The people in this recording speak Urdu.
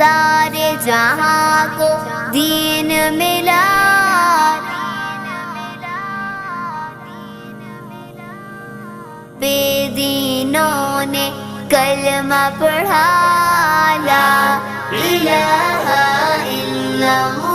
سارے جہاں کو دین ملا، بے دینوں نے کلمہ پڑھا، لا الہ الا اللہ